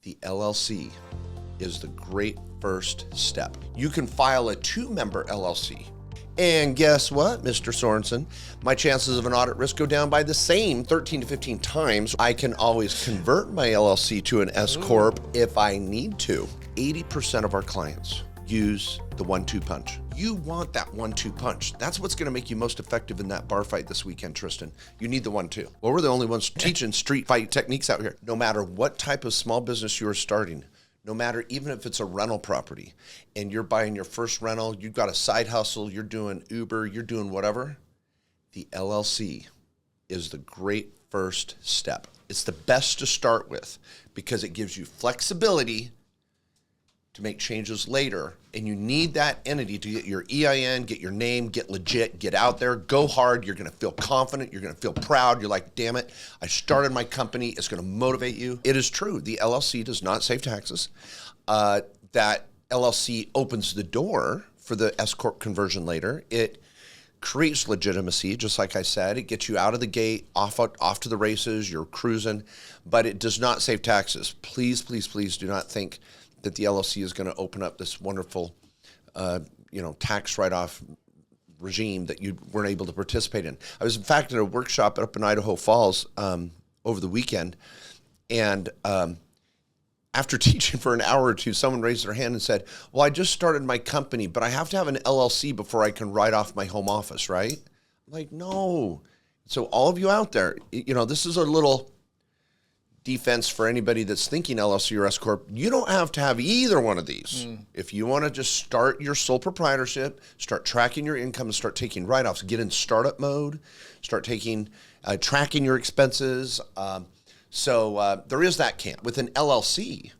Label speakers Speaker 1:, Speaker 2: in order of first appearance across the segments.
Speaker 1: the LLC is the great first step. You can file a 2-member LLC. And guess what, Mr. Sorensen? My chances of an audit risk go down by the same 13 to 15 times. I can always convert my LLC to an S-Corp if I need to. 80% of our clients use the 1-2 punch. You want that 1-2 punch. That's what's gonna make you most effective in that bar fight this weekend, Tristan. You need the 1-2. Well, we're the only ones teaching street fight techniques out here. No matter what type of small business you are starting, no matter even if it's a rental property and you're buying your first rental, you've got a side hustle, you're doing Uber, you're doing whatever, the LLC is the great first step. It's the best to start with because it gives you flexibility to make changes later, and you need that entity to get your EIN, get your name, get legit, get out there, go hard. You're gonna feel confident, you're gonna feel proud. You're like, damn it, I started my company. It's gonna motivate you. It is true, the LLC does not save taxes. That LLC opens the door for the S-Corp conversion later. It creates legitimacy, just like I said. It gets you out of the gate, off to the races, you're cruising, but it does not save taxes. Please, please, please do not think that the LLC is going to open up this wonderful, tax write-off regime that you weren't able to participate in. I was, in fact, at a workshop up in Idaho Falls over the weekend, and after teaching for an hour or two, someone raised their hand and said, well, I just started my company, but I have to have an LLC before I can write off my home office, right? I'm like, no. So all of you out there, this is a little defense for anybody that's thinking LLC or S-Corp. You don't have to have either one of these. If you want to just start your sole proprietorship, start tracking your income and start taking write-offs, get in startup mode, start taking, tracking your expenses. So there is that camp. With an LLC,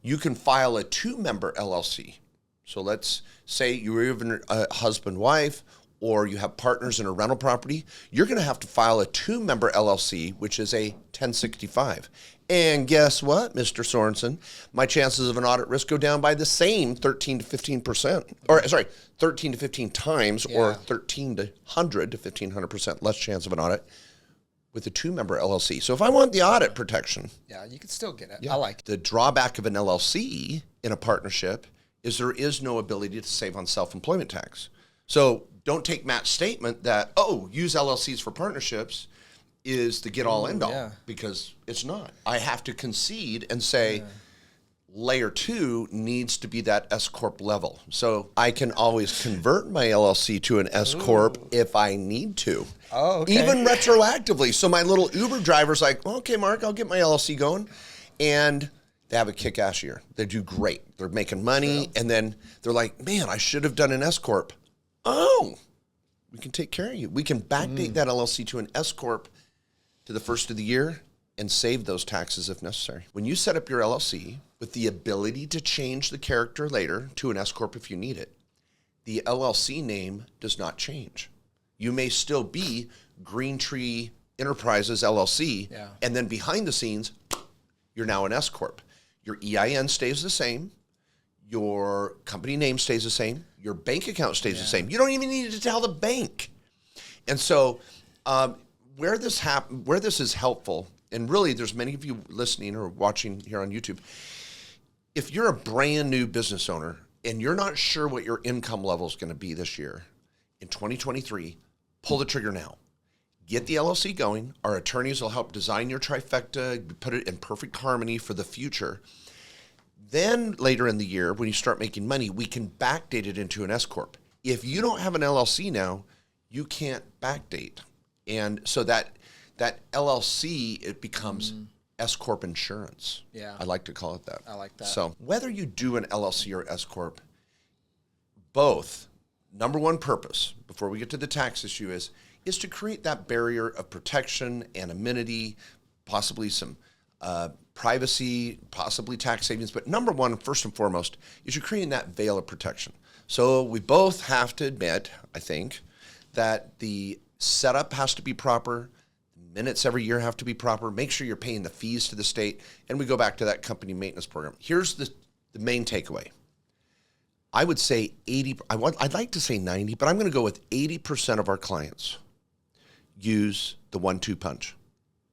Speaker 1: you can file a 2-member LLC. So let's say you're even a husband-wife, or you have partners in a rental property, you're going to have to file a 2-member LLC, which is a 1065. And guess what, Mr. Sorensen? My chances of an audit risk go down by the same 13 to 15%, or sorry, 13 to 15 times, or 1,300 to 1,500% less chance of an audit with a 2-member LLC. So if I want the audit protection,
Speaker 2: you can still get it. I like it.
Speaker 1: The drawback of an LLC in a partnership is there is no ability to save on self-employment tax. So don't take Matt's statement that, use LLCs for partnerships is the get-all, end-all, because it's not. I have to concede and say layer 2 needs to be that S-Corp level. So I can always convert my LLC to an S-Corp if I need to.
Speaker 2: Oh, okay.
Speaker 1: Even retroactively. So my little Uber driver's like, okay, Mark, I'll get my LLC going. And they have a kick-ass year. They do great. They're making money. And then they're like, man, I should have done an S-Corp. We can take care of you. We can backdate that LLC to an S-Corp to the first of the year and save those taxes if necessary. When you set up your LLC with the ability to change the character later to an S-Corp if you need it, the LLC name does not change. You may still be Green Tree Enterprises LLC, and then behind the scenes, you're now an S-Corp. Your EIN stays the same. Your company name stays the same. Your bank account stays the same. You don't even need to tell the bank. And so where this is helpful, and really there's many of you listening or watching here on YouTube, if you're a brand new business owner and you're not sure what your income level is going to be this year, in 2023, pull the trigger now. Get the LLC going. Our attorneys will help design your trifecta, put it in perfect harmony for the future. Then later in the year, when you start making money, we can backdate it into an S-Corp. If you don't have an LLC now, you can't backdate. And so that LLC, it becomes S-Corp insurance. I like to call it that.
Speaker 2: I like that.
Speaker 1: So whether you do an LLC or S-Corp, both, number one purpose, before we get to the tax issue, is to create that barrier of protection, anonymity, possibly some privacy, possibly tax savings. But number one, first and foremost, is you're creating that veil of protection. So we both have to admit, I think, that the setup has to be proper, minutes every year have to be proper, make sure you're paying the fees to the state, and we go back to that company maintenance program. Here's the main takeaway. I would say I'd like to say 90, but I'm going to go with 80% of our clients use the 1-2 punch.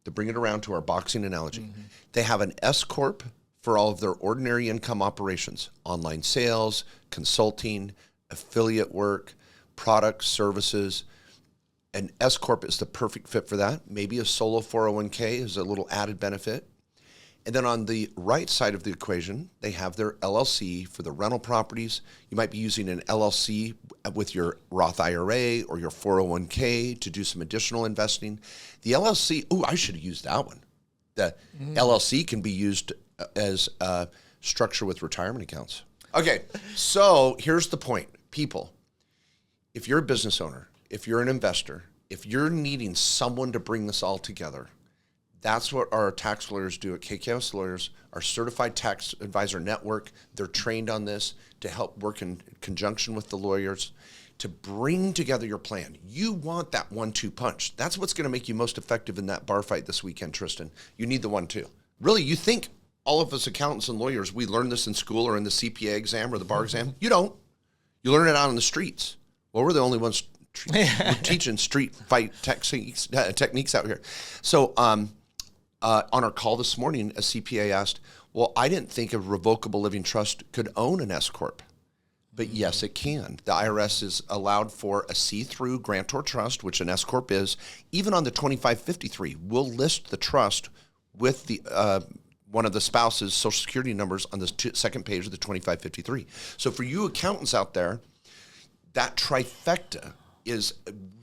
Speaker 1: To bring it around to our boxing analogy. They have an S-Corp for all of their ordinary income operations, online sales, consulting, affiliate work, products, services. An S-Corp is the perfect fit for that. Maybe a solo 401k is a little added benefit. And then on the right side of the equation, they have their LLC for the rental properties. You might be using an LLC with your Roth IRA or your 401k to do some additional investing. The LLC, I should have used that one. The LLC can be used as a structure with retirement accounts. Okay, so here's the point. People, if you're a business owner, if you're an investor, if you're needing someone to bring this all together, that's what our tax lawyers do at KKS Lawyers, our certified tax advisor network. They're trained on this to help work in conjunction with the lawyers to bring together your plan. You want that 1-2 punch. That's what's going to make you most effective in that bar fight this weekend, Tristan. You need the 1-2. Really, you think all of us accountants and lawyers, we learn this in school or in the CPA exam or the bar exam? You don't. You learn it out on the streets. Well, we're the only ones teaching street fight techniques out here. So, on our call this morning, a CPA asked, well, I didn't think a revocable living trust could own an S-Corp. But yes, it can. The IRS is allowed for a see-through grantor trust, which an S-Corp is. Even on the 2553, we'll list the trust with the one of the spouse's social security numbers on the second page of the 2553. So for you accountants out there, that trifecta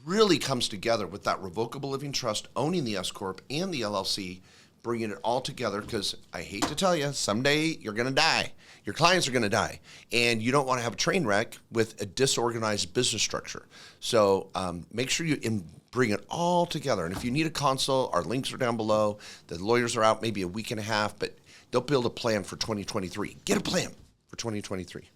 Speaker 1: really comes together with that revocable living trust, owning the S-Corp and the LLC, bringing it all together, because I hate to tell you, someday you're going to die. Your clients are going to die, and you don't want to have a train wreck with a disorganized business structure. So make sure you bring it all together. And if you need a consult, our links are down below. The lawyers are out maybe a week and a half, but they'll build a plan for 2023. Get a plan for 2023.